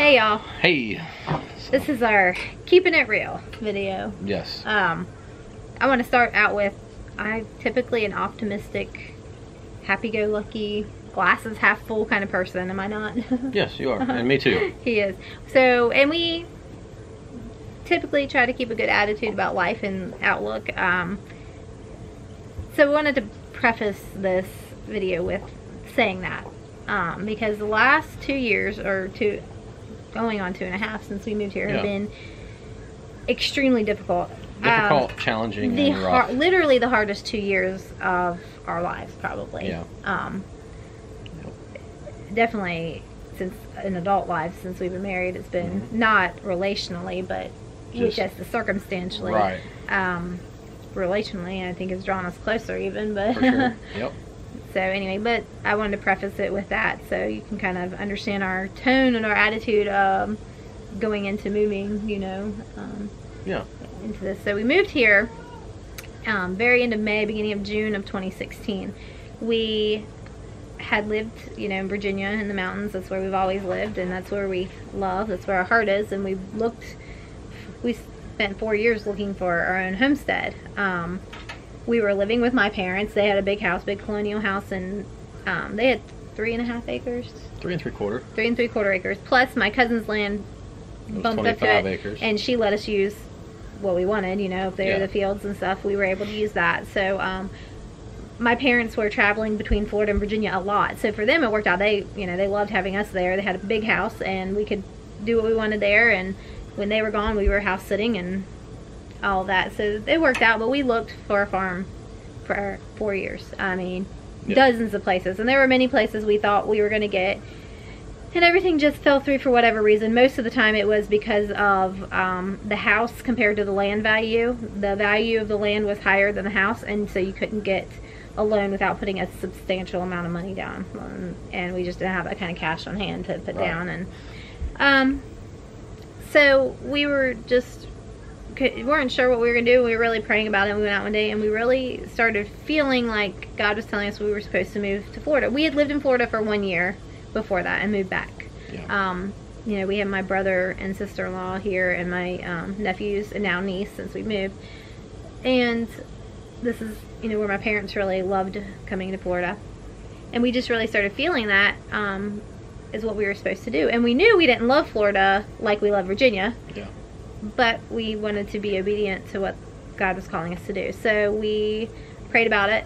Hey y'all. Hey. This is our keeping it real video. Yes. I want to start out with, I'm typically an optimistic, happy-go-lucky, glasses half full kind of person, am I not? Yes, you are. And me too. He is. So, and we typically try to keep a good attitude about life and outlook. So we wanted to preface this video with saying that. Because the last 2 years, or going on 2.5 since we moved here, have been extremely difficult. Challenging, and rough. Literally the hardest 2 years of our lives, probably. Yeah. Definitely since an adult life, since we've been married, it's been not relationally, but just circumstantially. Right. Relationally, I think it's drawn us closer even, but. For sure. Yep. So anyway, but I wanted to preface it with that so you can kind of understand our tone and our attitude going into moving, you know, into this. So we moved here very end of May, beginning of June of 2016. We had lived, you know, in Virginia in the mountains. That's where we've always lived, and that's where we love. That's where our heart is. And we spent 4 years looking for our own homestead. We were living with my parents. They had a big house, big colonial house, and they had 3.5 acres. 3 3/4. 3 3/4 acres. Plus my cousin's land bumped up to it, acres. and she let us use what we wanted. You know, if they were the fields and stuff, we were able to use that. So my parents were traveling between Florida and Virginia a lot. So for them, it worked out. They loved having us there. They had a big house, and we could do what we wanted there. And when they were gone, we were house sitting and all that, so it worked out. But we looked for a farm for 4 years. I mean, dozens of places, and there were many places we thought we were going to get, and everything just fell through for whatever reason. Most of the time it was because of the house compared to the land value. The value of the land was higher than the house, and so you couldn't get a loan without putting a substantial amount of money down, and we just didn't have that kind of cash on hand to put down. And so we were weren't sure what we were going to do. We were really praying about it. We went out one day and we really started feeling like God was telling us we were supposed to move to Florida. We had lived in Florida for 1 year before that and moved back. Yeah. You know, we have my brother and sister-in-law here, and my nephews and now niece since we moved. And this is, you know, where my parents really loved coming to Florida. And we just really started feeling that is what we were supposed to do. And we knew we didn't love Florida like we love Virginia. Yeah. But we wanted to be obedient to what God was calling us to do. So we prayed about it,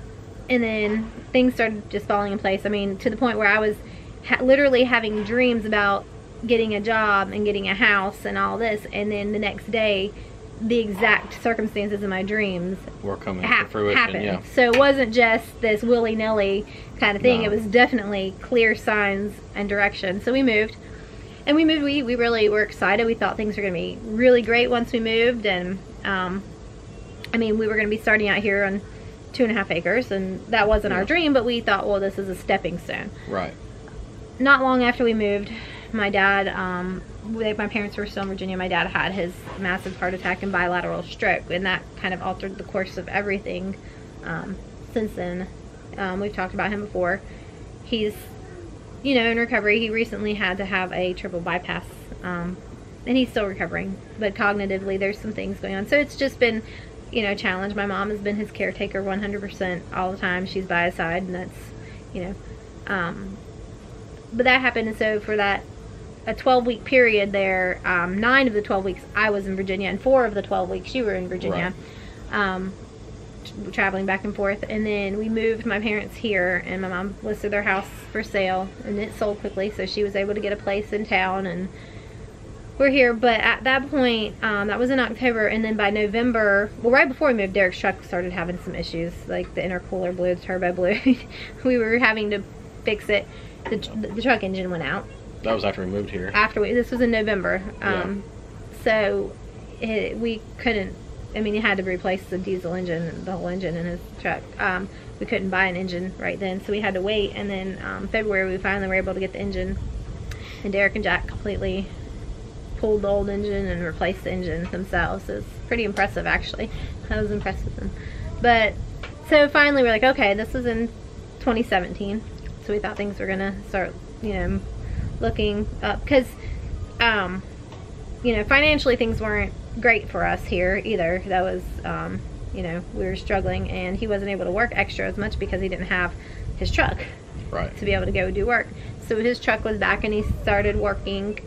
and then things started just falling in place. I mean, to the point where I was literally having dreams about getting a job and getting a house and all this, and then the next day, the exact circumstances of my dreams were coming to fruition. Happened. Yeah. So it wasn't just this willy-nilly kind of thing. No. It was definitely clear signs and direction. So we moved. And we moved, we really were excited. We thought things were going to be really great once we moved. And, I mean, we were going to be starting out here on 2.5 acres. And that wasn't our dream, but we thought, well, this is a stepping stone. Right. Not long after we moved, my dad, my parents were still in Virginia. My dad had his massive heart attack and bilateral stroke. And that kind of altered the course of everything since then. We've talked about him before. He's, you know, in recovery. He recently had to have a triple bypass, and he's still recovering, but cognitively there's some things going on. So it's just been, you know, a challenge. My mom has been his caretaker 100% all the time. She's by his side, and that's, you know, but that happened. And so for that, a 12-week period there, 9 of the 12 weeks I was in Virginia, and 4 of the 12 weeks you were in Virginia. Right. Traveling back and forth. And then we moved my parents here, and my mom listed their house for sale, and it sold quickly, so she was able to get a place in town, and we're here. But at that point, that was in October, and then by November, well, right before we moved, Derek's truck started having some issues, like the intercooler blew, the turbo blew. We were having to fix it. The truck engine went out. That was after we moved here. This was in November. So we couldn't, I mean, he had to replace the diesel engine, the whole engine in his truck. We couldn't buy an engine right then, so we had to wait. And then February, we finally were able to get the engine. And Derek and Jack completely pulled the old engine and replaced the engine themselves. So it's pretty impressive, actually. I was impressed with them. But so finally, we're like, okay, this was in 2017. So we thought things were gonna start, you know, looking up, because you know, financially things weren't great for us here either. That was, you know, we were struggling, and he wasn't able to work extra as much because he didn't have his truck to be able to go do work. So his truck was back, and he started working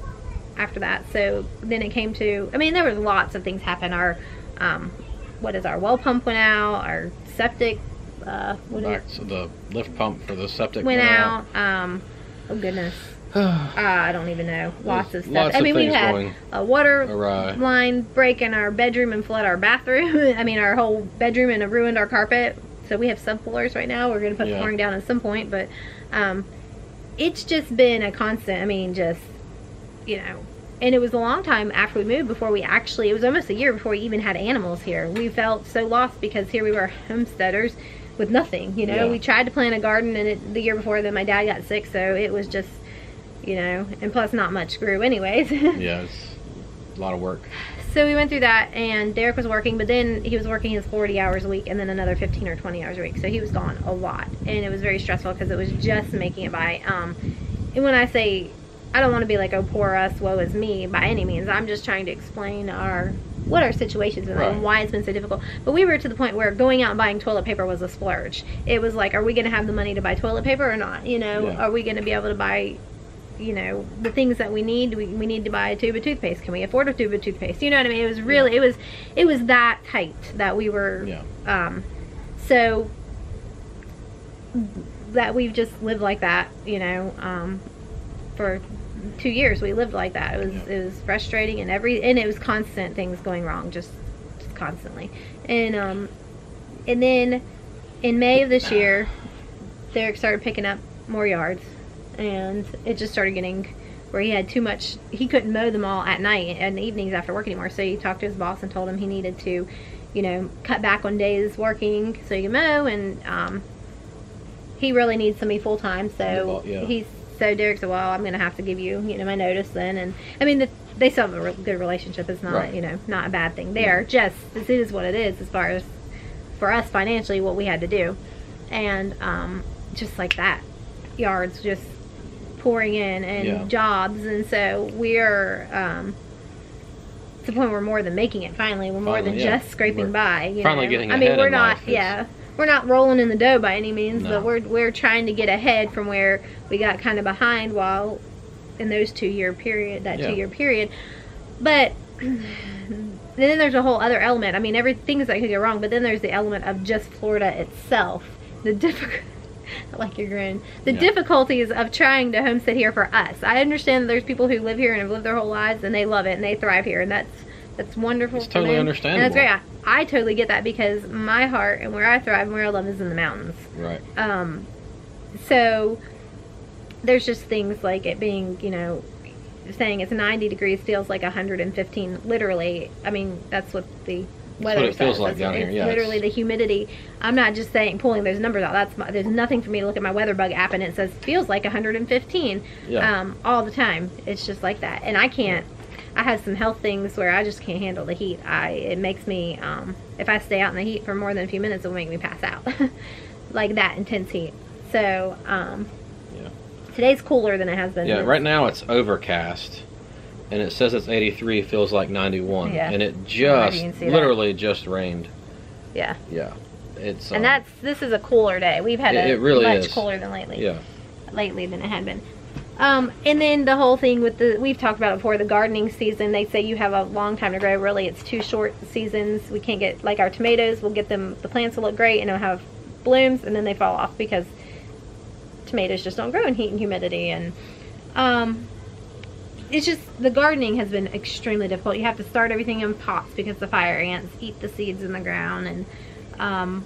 after that. So then it came to, I mean, there was lots of things happen. Our, our well pump went out, our septic, so the lift pump for the septic went out. Oh goodness. I don't even know. Lots of stuff. I mean, we had a water line break in our bedroom and flood our bathroom. I mean, our whole bedroom, and it ruined our carpet. So we have subfloors right now. We're going to put flooring down at some point. But it's just been a constant. I mean, just, you know. And it was a long time after we moved before we actually, it was almost a year before we even had animals here. We felt so lost because here we were homesteaders with nothing, you know. We tried to plant a garden, and the year before then my dad got sick, so it was just, you know, and plus not much grew anyways. Yeah, it's a lot of work. So we went through that, and Derek was working, but then he was working his 40 hours a week and then another 15 or 20 hours a week, so he was gone a lot, and it was very stressful because it was just making it by. And when I say, I don't want to be like, oh poor us, woe is me, by any means. I'm just trying to explain what our situations are and why it's been so difficult. But we were to the point where going out and buying toilet paper was a splurge. It was like, are we going to have the money to buy toilet paper or not? You know, are we going to be able to buy, you know, the things that we need? We need to buy a tube of toothpaste. Can we afford a tube of toothpaste? You know what I mean? It was really, it was that tight that we were, so that we've just lived like that, you know, for 2 years we lived like that. It was frustrating, and it was constant things going wrong, just constantly. And then in May of this year, Derek started picking up more yards, and it just started getting where he had too much. He couldn't mow them all at night and the evenings after work anymore. So he talked to his boss and told him he needed to, you know, cut back on days working so he can mow, and he really needs somebody full time. So So Derek said, well, I'm going to have to give you, you know, my notice then. And I mean, they still have a good relationship. It's not, you know, not a bad thing there. Just, it is what it is as far as for us financially, what we had to do. And just like that, yards just pouring in, and jobs. And so we're to the point where we're more than making it finally. We're more than just scraping by. You finally know? getting I mean, ahead we're in not, life. We're not rolling in the dough by any means, but we're trying to get ahead from where we got kind of behind while in those 2 year period, 2 year period. But then there's a whole other element. I mean, everything's that could go wrong, but then there's the element of just Florida itself. I like your grin. The difficulties of trying to homestead here for us. I understand that there's people who live here and have lived their whole lives, and they love it and they thrive here, and that's wonderful. It's totally understandable. And that's great. I totally get that, because my heart and where I thrive and where I love is in the mountains. Right. So there's just things like it being, you know, saying it's 90 degrees feels like 115. Literally, I mean, that's what the weather says. That's what it feels like down here. Yeah. Literally the humidity. I'm not just pulling those numbers out. There's nothing for me to look at my WeatherBug app and it says feels like 115 all the time. It's just like that, and I can't. I have some health things where I just can't handle the heat. It makes me, if I stay out in the heat for more than a few minutes, it'll make me pass out. Like that intense heat. So, today's cooler than it has been. Yeah, right now it's overcast, and it says it's 83, feels like 91. Yeah. And it just, literally just rained. Yeah. Yeah. It's, and this is a cooler day. We've had it really much cooler than lately. Yeah. Lately than it had been. And then the whole thing with we've talked about it before, the gardening season. They say you have a long time to grow. Really, it's 2 short seasons. We can't get, like our tomatoes, we'll get them, the plants will look great and they'll have blooms, and then they fall off because tomatoes just don't grow in heat and humidity. And it's just, the gardening has been extremely difficult. You have to start everything in pots because the fire ants eat the seeds in the ground. And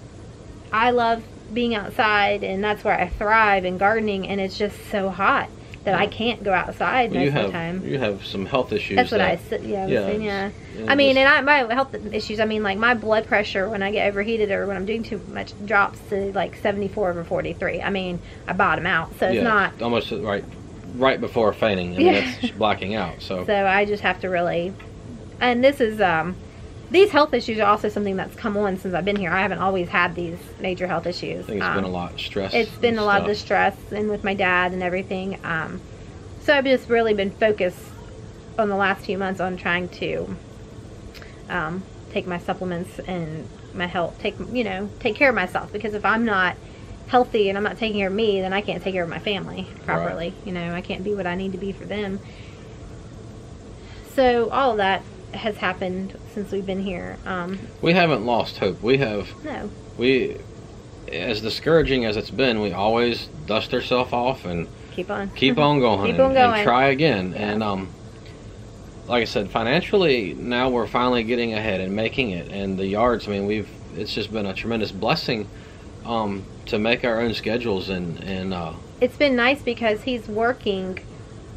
I love being outside, and that's where I thrive in gardening, and it's just so hot that I can't go outside most of the time. You have some health issues. That's what I was saying. I mean, and my health issues, I mean, like my blood pressure when I get overheated or when I'm doing too much drops to like 74 over 43. I mean, I bottom out, so it's not almost right before fainting. I mean, that's blacking out. So I just have to really, and this is these health issues are also something that's come on since I've been here. I haven't always had these major health issues. I think it's been a lot of stress. It's been a lot of the stress, and with my dad and everything. So I've just really been focused on the last few months on trying to take my supplements and my health, take care of myself, because if I'm not healthy and I'm not taking care of me, then I can't take care of my family properly. Right. I can't be what I need to be for them. So all of that has happened since we've been here. We haven't lost hope. No. As discouraging as it's been, we always dust ourselves off and keep on going, keep on going, and try again. Yeah. And like I said, financially now we're finally getting ahead and making it. And the yards, I mean, it's just been a tremendous blessing to make our own schedules, and it's been nice because he's working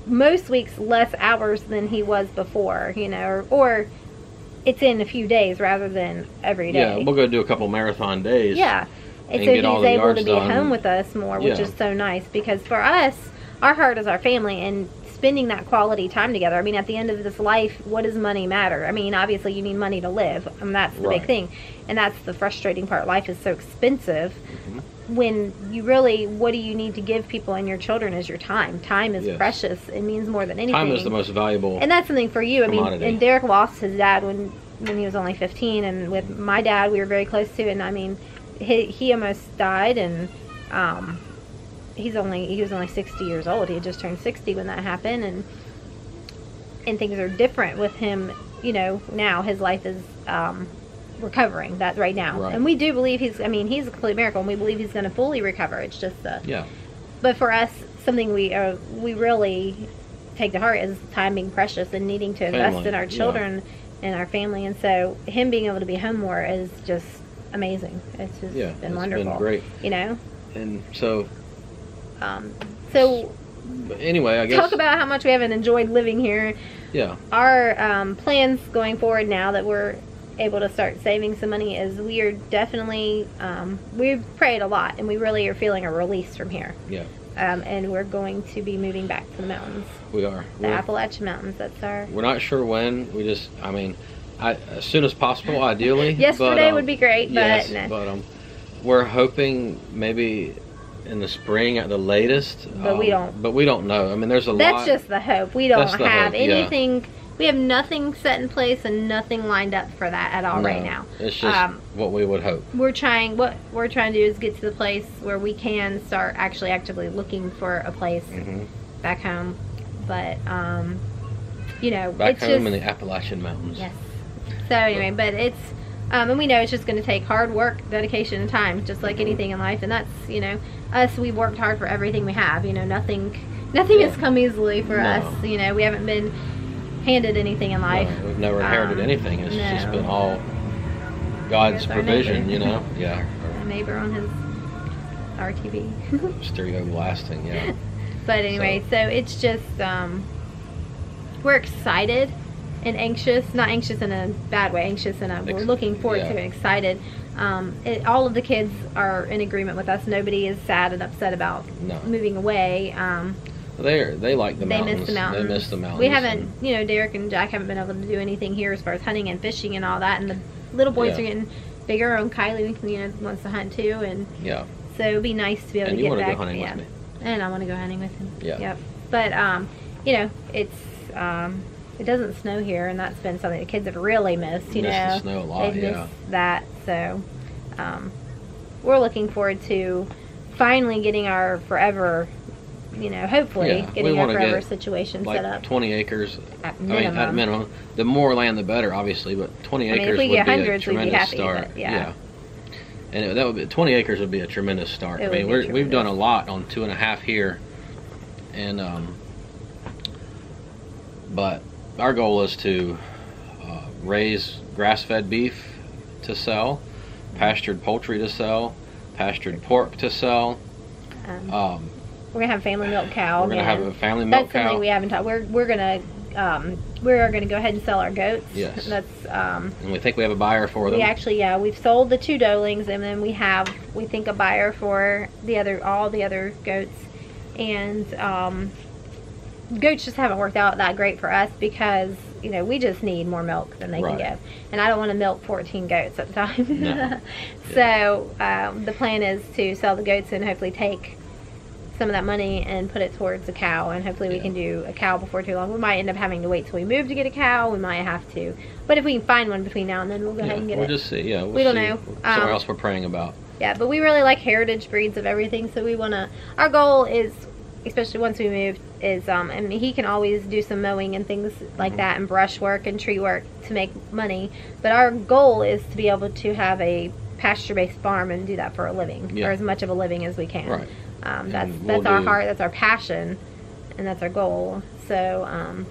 most weeks less hours than he was before, or it's in a few days rather than every day. Yeah, we'll go do a couple marathon days. Yeah. And so get he's all the able yards to be done. home with us more, which Yeah. is so nice, because for us, our heart is our family, and spending that quality time together. I mean, at the end of this life, what does money matter? I mean, obviously you need money to live, and that's the big Right. thing. And that's the frustrating part. Life is so expensive. Mm-hmm. When you really, what do you need to give people and your children is your time. Time is Yes. precious. It means more than anything. Time is the most valuable. And that's something for you. I mean, commodity. and Derek lost his dad when he was only 15, and with my dad, we were very close to. And I mean, he almost died, and he was only 60 years old. He had just turned 60 when that happened, and things are different with him. Now his life is recovering. That right now, Right. and we do believe he's a complete miracle, and we believe he's going to fully recover. It's just Yeah. But for us, something we really take to heart is time being precious and needing to invest Family, in our children and our family. And so him being able to be home more is just amazing. It's just been it's wonderful. been great. And so but anyway, I guess talk about how much we haven't enjoyed living here. Yeah. Our plans going forward, now that we're able to start saving some money, is we are definitely we've prayed a lot, and we really are feeling a release from here. Yeah. And we're going to be moving back to the mountains, We are. the Appalachian Mountains. That's our. We're not sure when. We just, as soon as possible, ideally. Yesterday would be great, but yes, no. but we're hoping maybe in the spring at the latest. But we don't. But we don't know. I mean, there's a lot. That's just the hope. We don't That's the have hope, yeah. anything. We have nothing set in place and nothing lined up for that at all No, right now. It's just what we would hope. What we're trying to do is get to the place where we can start actually actively looking for a place Mm-hmm. back home. But Back it's home just, in the Appalachian Mountains. yes. So anyway, but it's and we know it's just going to take hard work, dedication, and time, just like Mm-hmm. anything in life. And that's us. We've worked hard for everything we have. Nothing Yeah. has come easily for No. us. We haven't been handed anything in life. No, we've never inherited anything. It's just been all God's Here's our provision, neighbor. Yeah. A neighbor on his RTV. Stereo blasting, yeah. But anyway, so it's just we're excited and anxious. Not anxious in a bad way. Anxious in a we're looking forward to and excited. All of the kids are in agreement with us. Nobody is sad and upset about No. moving away. They like the They mountains. miss the mountains. They miss the mountains. We haven't, Derek and Jack haven't been able to do anything here as far as hunting and fishing and all that. And the little boys Yeah. are getting bigger. And Kylie, wants to hunt too. And Yeah. so it'd be nice to be able And to you get want to back. go hunting yeah. with me. And I want to go hunting with him. Yeah. Yep. But it's it doesn't snow here, and that's been something the kids have really missed. Miss the snow a lot, They've yeah. missed that. So we're looking forward to finally getting our forever. Hopefully Yeah, we getting our wanna forever get, situation set up. 20 acres. At At minimum. The more land, the better, obviously. But 20 I mean, acres if we would get be a hundreds, we'd be tremendous happy, start. but yeah. And that would be 20 acres would be a tremendous start. It I mean, would be we've done a tremendous. lot on 2.5 here, and but our goal is to raise grass-fed beef to sell, pastured poultry to sell, pastured pork to sell. We're gonna have a family milk cow. We're gonna again. have a family milk That's something cow. we haven't talked. We're gonna go ahead and sell our goats. Yes. That's And we think we have a buyer for them. we actually we've sold the 2 doelings, and then we think a buyer for all the other goats. And goats just haven't worked out that great for us because we just need more milk than they can Right. give, and I don't want to milk 14 goats at a time. No. So the plan is to sell the goats and hopefully take some of that money and put it towards a cow, and hopefully we can do a cow before too long. We might end up having to wait till we move to get a cow. We might have to, but if we can find one between now and then, we'll go ahead and get we'll it. We'll just see. Yeah, we don't know. Somewhere else we're praying about. Yeah, but we really like heritage breeds of everything, so we want to. Our goal is, especially once we move, is I mean, he can always do some mowing and things like that, and brush work and tree work to make money. But our goal is to be able to have a pasture-based farm and do that for a living, or as much of a living as we can. Right. That's our heart, that's our passion, and that's our goal. So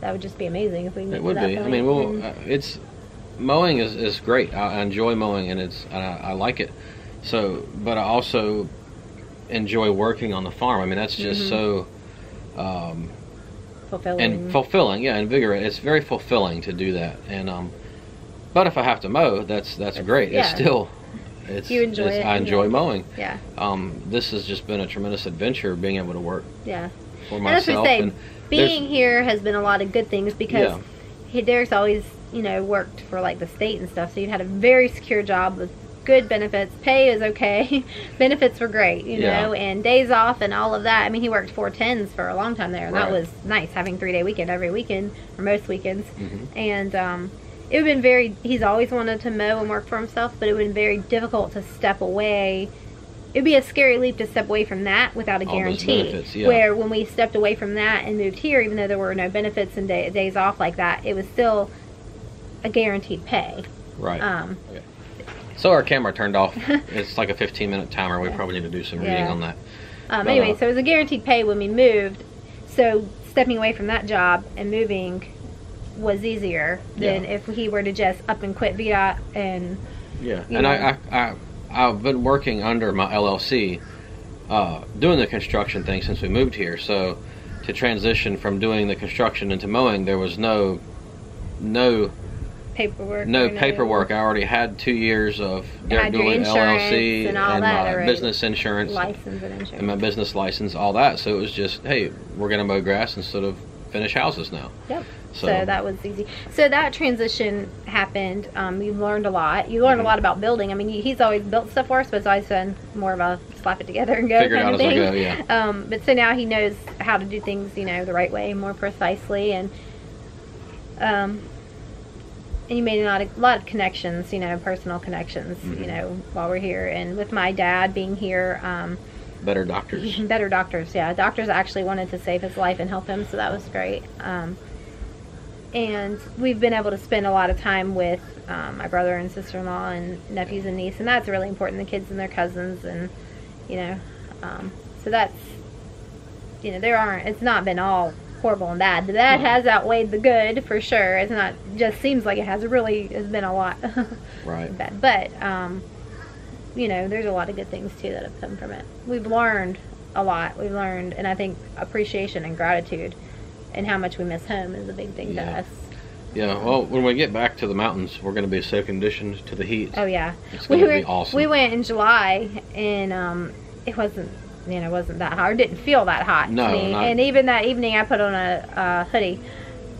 that would just be amazing if we can get to that point. It would be. I mean, mowing is great. I enjoy mowing, and I like it. So, but I also enjoy working on the farm. I mean, that's just so fulfilling, yeah, invigorating. It's very fulfilling to do that. And but if I have to mow, that's great. Yeah. It's still. You enjoy it. I enjoy mowing. Yeah. This has just been a tremendous adventure, being able to work. Yeah. For myself. And being here has been a lot of good things, because Derek's always, worked for like the state and stuff. So you had a very secure job with good benefits. Pay is okay. Benefits were great, you know, and days off and all of that. I mean, he worked 410s for a long time there, and that was nice, having 3-day weekend every weekend, or most weekends. And it would have been he's always wanted to mow and work for himself, but it would have been very difficult to step away. It would be a scary leap to step away from that without a guarantee. Where when we stepped away from that and moved here, even though there were no benefits and days off like that, it was still a guaranteed pay. Right. Okay. So our camera turned off. It's like a 15-minute timer. We probably need to do some reading on that. Anyway, so it was a guaranteed pay when we moved. So stepping away from that job and moving was easier than if he were to just up and quit VDOT and I've been working under my LLC doing the construction thing since we moved here. So to transition from doing the construction into mowing, there was no paperwork. I already had 2 years of doing LLC and my business insurance, and my business license, all that. So it was just, hey, we're going to mow grass instead of finish houses now. Yep. So that was easy. So that transition happened. You learned a lot. You learned a lot about building. I mean, he's always built stuff for us, but it's always been more of a slap it together and go figure kind it out of thing. As I go, yeah. But so now he knows how to do things, the right way, more precisely, and you made a lot of connections, personal connections, while we're here. And with my dad being here, better doctors. Better doctors, yeah. Doctors actually wanted to save his life and help him, so that was great. And we've been able to spend a lot of time with my brother and sister-in-law and nephews and niece, and that's really important, the kids and their cousins, and, so that's, it's not been all horrible and bad. The bad has outweighed the good, for sure. It's not, just seems like it has. It really has been a lot bad. But, there's a lot of good things, too, that have come from it. We've learned a lot. We've learned, and I think appreciation and gratitude and how much we miss home is a big thing to us. Yeah, well, when we get back to the mountains, we're going to be so conditioned to the heat. Oh, yeah. It's going to be awesome. We went in July, and it wasn't that hot. It didn't feel that hot to me. And even that evening, I put on a hoodie,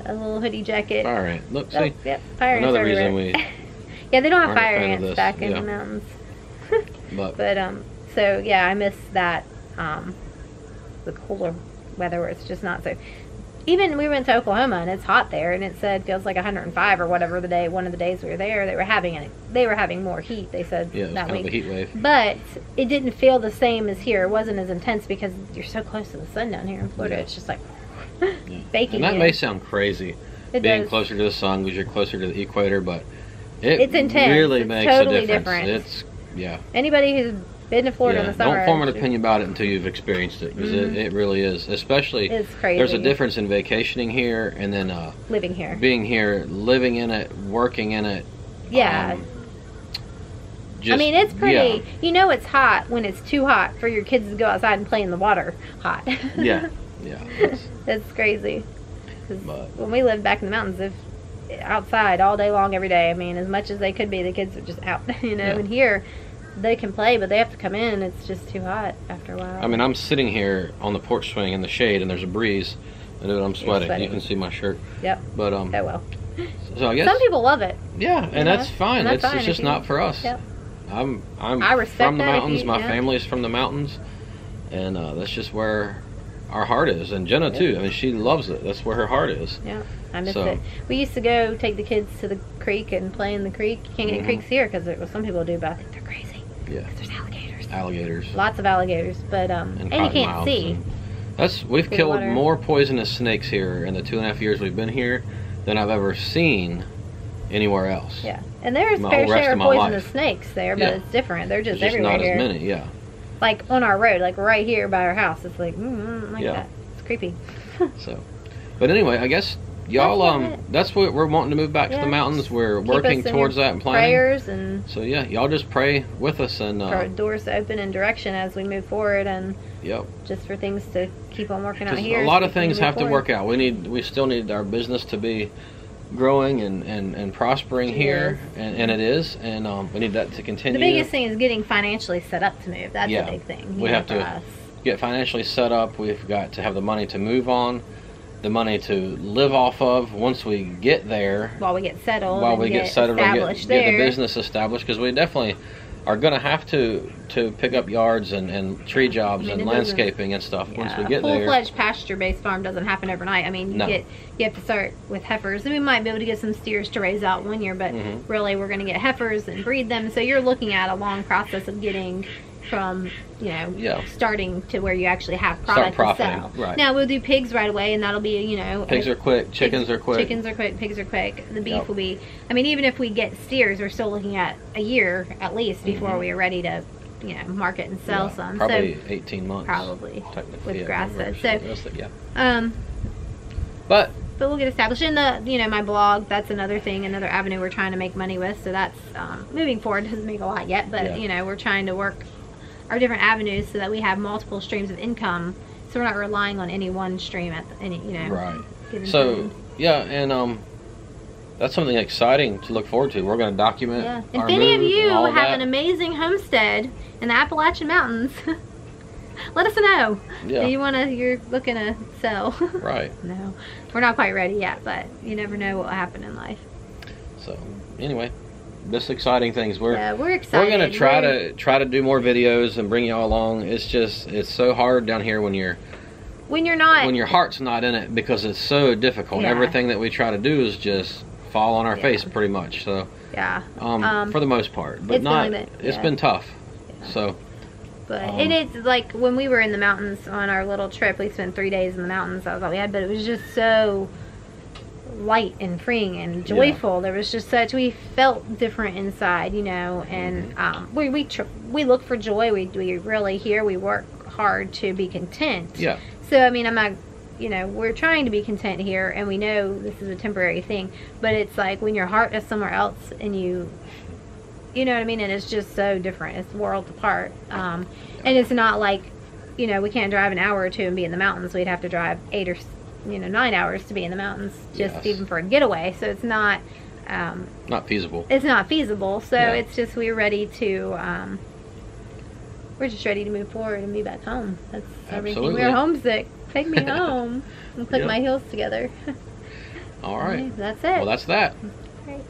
a little hoodie jacket. Fire ant. Look, see? Yep, fire ants another everywhere. reason we yeah, they don't have fire ants back in the mountains. but so, yeah, I miss that, the cooler weather where it's just not so... Even we went to Oklahoma and it's hot there, and it said feels like 105 or whatever one of the days we were there. They were having more heat, they said, it was that kind week. of a heat wave. But it didn't feel the same as here. It wasn't as intense because you're so close to the sun down here in Florida. It's just like baking. And that may sound crazy, being closer to the sun because you're closer to the equator, but it's intense. Really makes totally a difference. It's anybody who's been to Florida in the summer. Don't form an opinion about it until you've experienced it, because it really is. Especially, it's crazy. There's a difference in vacationing here and then living here, being here, living in it, working in it. Yeah. I mean, it's pretty. Yeah. It's hot when it's too hot for your kids to go outside and play in the water. Hot. Yeah. It's crazy. When we lived back in the mountains, if outside all day long, every day. I mean, as much as they could be, the kids are just out. And here. They can play, but they have to come in. It's just too hot after a while. I mean, I'm sitting here on the porch swing in the shade, and there's a breeze, and I'm sweating. You can see my shirt. Yep. But oh well. So I guess some people love it. Yeah, and that's fine. It's just not for us. Yep. I respect from the mountains. My family is from the mountains, and that's just where our heart is. And Jenna too. I mean, she loves it. That's where her heart is. Yeah, I miss it. We used to go take the kids to the creek and play in the creek. You can't get creeks here because some people do, but I think they're crazy. Yeah. Because there's alligators. Alligators. Lots of alligators, but and you can't see. We've killed more poisonous snakes here in the 2.5 years we've been here than I've ever seen anywhere else. Yeah, and there's fair share of poisonous snakes there, but it's different. They're just everywhere not here. as many, yeah. Like on our road, like right here by our house, it's like that. It's creepy. So, but anyway, I guess y'all that's what we're wanting to move back to the mountains. We're working towards that and planning. Prayers and so yeah, y'all just pray with us and for doors to open in direction as we move forward and just for things to keep on working out here. A lot of things have to work out. We still need our business to be growing and prospering here, and it is, and we need that to continue. The biggest thing is getting financially set up to move. That's a big thing. We have to get financially set up. We've got to have the money to move on, the money to live off of once we get there. While we get settled. And get the business established, because we definitely are going to have to pick up yards and tree jobs and landscaping and stuff once we get there. A full-fledged pasture-based farm doesn't happen overnight. I mean, you have to start with heifers, and we might be able to get some steers to raise out one year, but really we're going to get heifers and breed them. So you're looking at a long process of getting from starting to where you actually have product to sell. Right. Now we'll do pigs right away, and that'll be pigs are quick, chickens are quick. Chickens are quick, pigs are quick. The beef will be. I mean, even if we get steers, we're still looking at a year at least before we are ready to market and sell some. Probably 18 months. Probably with grass fed. But we'll get established in the my blog. That's another thing, another avenue we're trying to make money with. So that's moving forward. Doesn't make a lot yet, but we're trying to work our different avenues so that we have multiple streams of income, so we're not relying on any one stream at any given so time. And that's something exciting to look forward to. We're going to document our if any of you have an amazing homestead in the Appalachian Mountains, let us know. You're looking to sell. Right. No, we're not quite ready yet, but you never know what will happen in life. So anyway, this exciting things. We're excited. We're gonna try to do more videos and bring y'all along. It's so hard down here when your heart's not in it, because it's so difficult. Everything that we try to do is just fall on our face pretty much. So for the most part, but it's been tough. So but and it's like when we were in the mountains on our little trip, we spent 3 days in the mountains. That was all we had, but it was just so light and freeing and joyful. There was just we felt different inside, and we look for joy. We really we work hard to be content. So I mean, I'm not, we're trying to be content here, and we know this is a temporary thing, but it's like when your heart is somewhere else and you know what I mean, and it's just so different. It's worlds apart. And it's not like, we can't drive an hour or two and be in the mountains. We'd have to drive 8 or 9 hours to be in the mountains, just even for a getaway. So it's not feasible. It's not feasible. So it's just we're ready to we're just ready to move forward and be back home. That's everything. We're homesick. Take me home and click my heels together. All right. That's it. Well, that's that. Great.